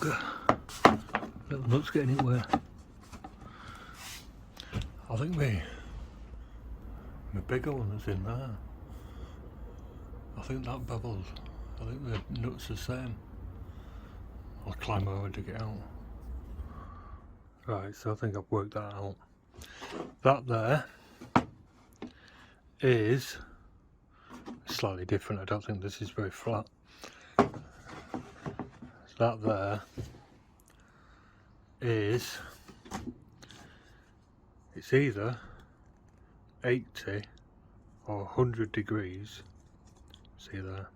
bugger. Little nuts getting in the way. I think my bigger one that's in there. I think that bevel's, I think the nuts are the same. I'll climb over to get out. Right, so I think I've worked that out. That there is slightly different. I don't think this is very flat. That there is, it's either 80 or 100 degrees. See there?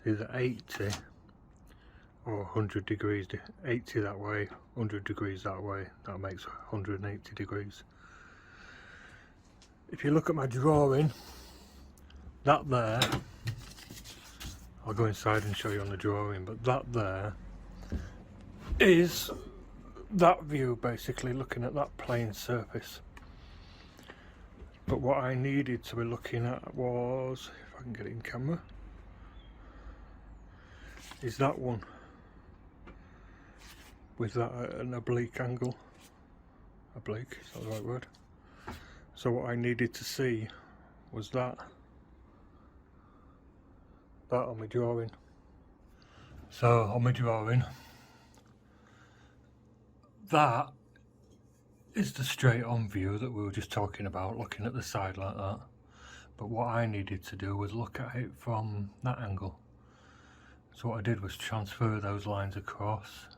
It's either 80 or 100 degrees. 80 that way, 100 degrees that way. That makes 180 degrees. If you look at my drawing, that there, I'll go inside and show you on the drawing, but that there is that view, basically looking at that plane surface. But what I needed to be looking at was, if I can get it in camera, is that one with that an oblique angle. Oblique, is that the right word? So what I needed to see was that on my drawing. So on my drawing, that is the straight on view that we were just talking about, looking at the side like that. But what I needed to do was look at it from that angle. So what I did was transfer those lines across.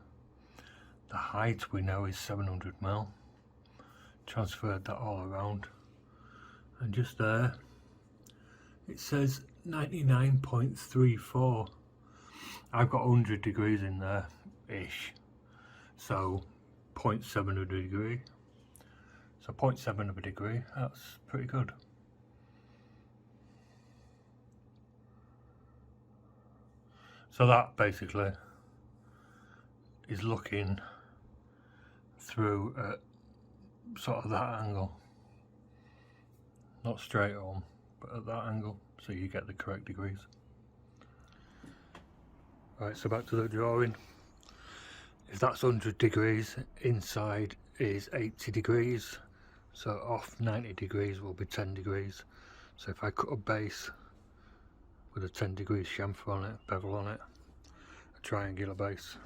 The height we know is 700mm. Transferred that all around, and just there it says 99.34. I've got 100 degrees in there ish, so 0.7 of a degree. So 0.7 of a degree, that's pretty good. So that basically is looking through at sort of that angle, not straight on, but at that angle, so you get the correct degrees. Right, so back to the drawing. If that's 100 degrees, inside is 80 degrees, so off 90 degrees will be 10 degrees. So if I cut a base with a 10 degrees chamfer on it, bevel on it, a triangular base,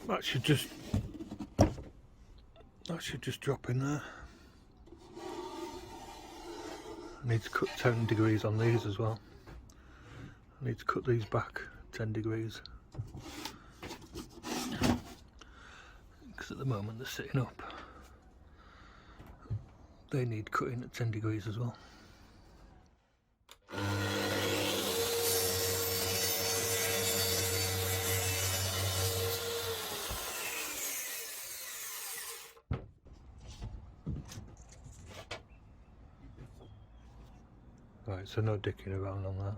that should just drop in there. I need to cut 10 degrees on these as well. I need to cut these back 10 degrees. Because at the moment they're sitting up. They need cutting at 10 degrees as well. Right, so no dicking around on that.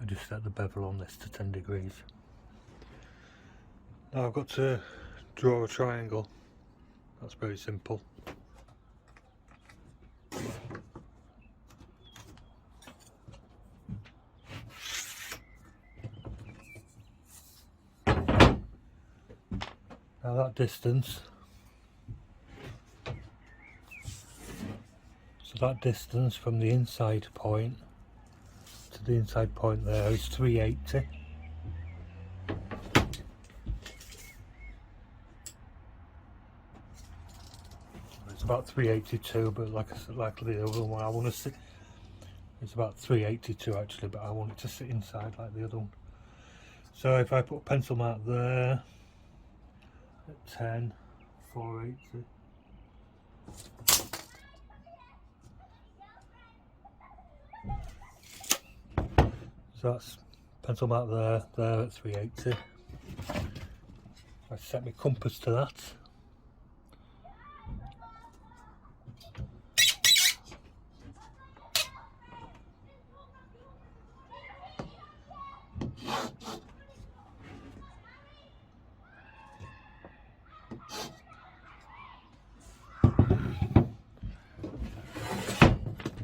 I just set the bevel on this to 10 degrees. Now I've got to draw a triangle. That's very simple. Now that distance, that distance from the inside point to the inside point there is 380. It's about 382, but like I said, like the other one, I want to sit. It's about 382 actually, but I want it to sit inside like the other one. So if I put a pencil mark there at 10, 480. So that's pencil mark there at 380. I set my compass to that.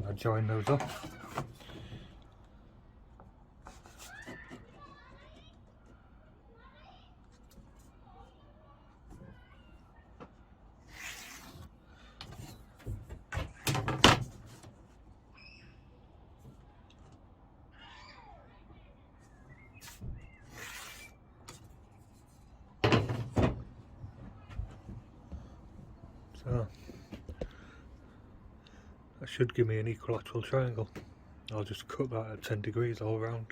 I join those up. So that should give me an equilateral triangle. I'll just cut that at 10 degrees all round.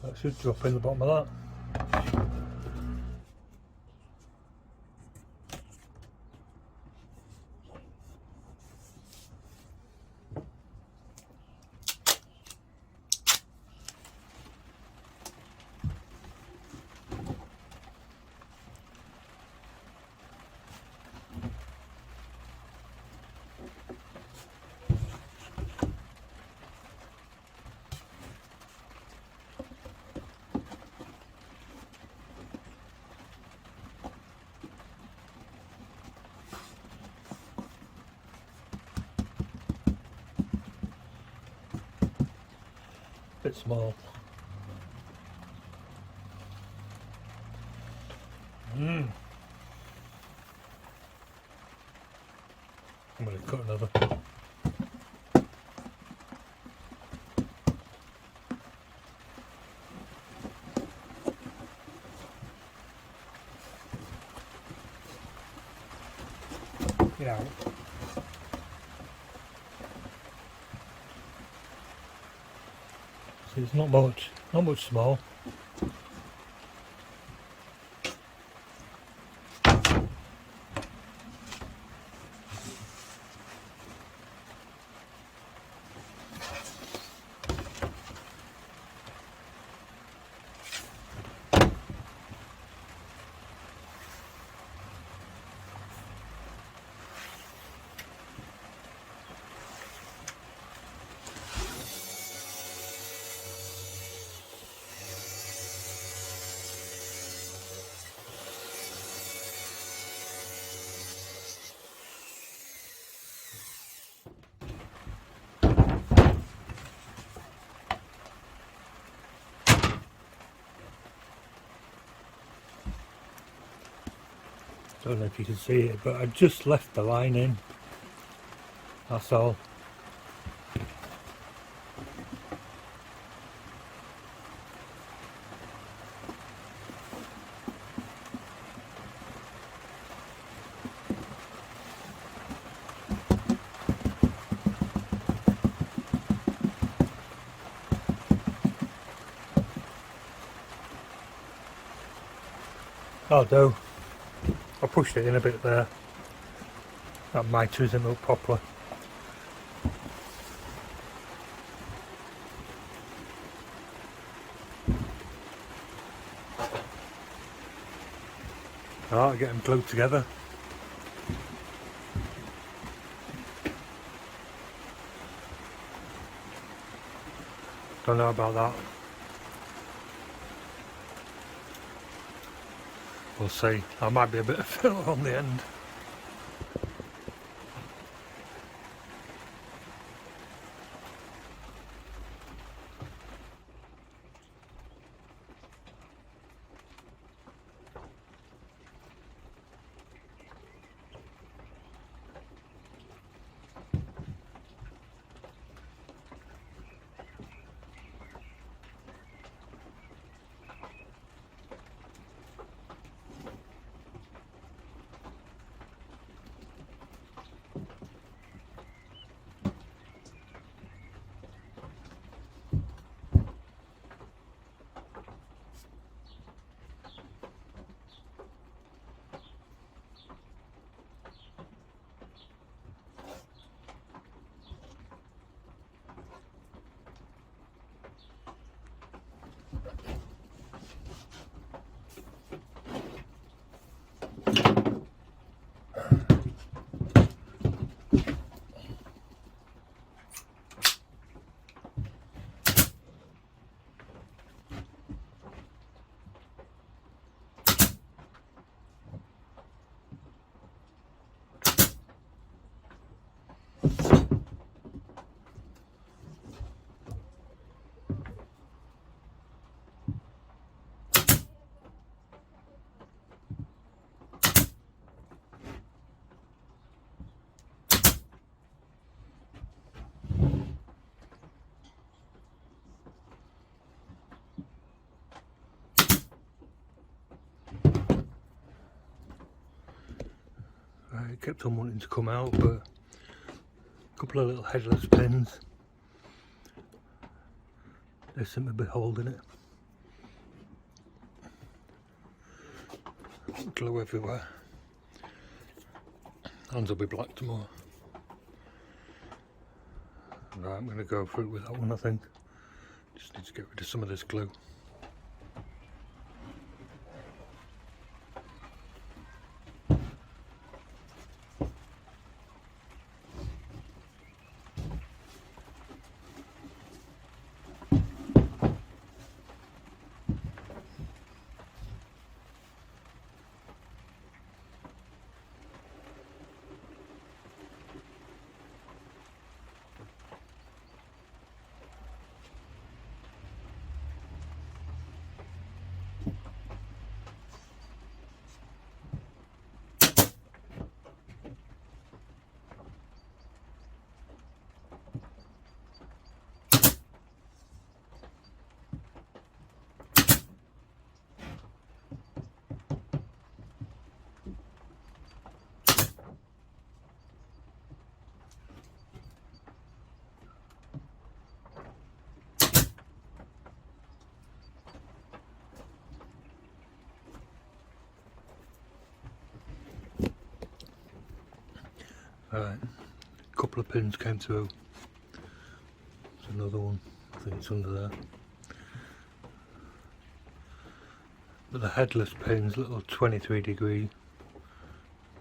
That should drop in the bottom of that. Bit small. I'm going to cut another. Yeah. See, it's not much small. Don't know if you can see it, but I just left the line in. That's all. That'll do. I pushed it in a bit there. That mitre isn't up properly. I'll get them glued together. Don't know about that. We'll see. There might be a bit of filler on the end. it kept on wanting to come out, but a couple of little headless pins, they seem to be holding it. Glue everywhere. Hands will be black tomorrow. Right, I'm going to go through with that one, I think. Just need to get rid of some of this glue. Alright, a couple of pins came through. There's another one, I think it's under there. But the headless pins, little 23 degree,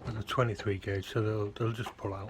and a 23 gauge, so they'll just pull out.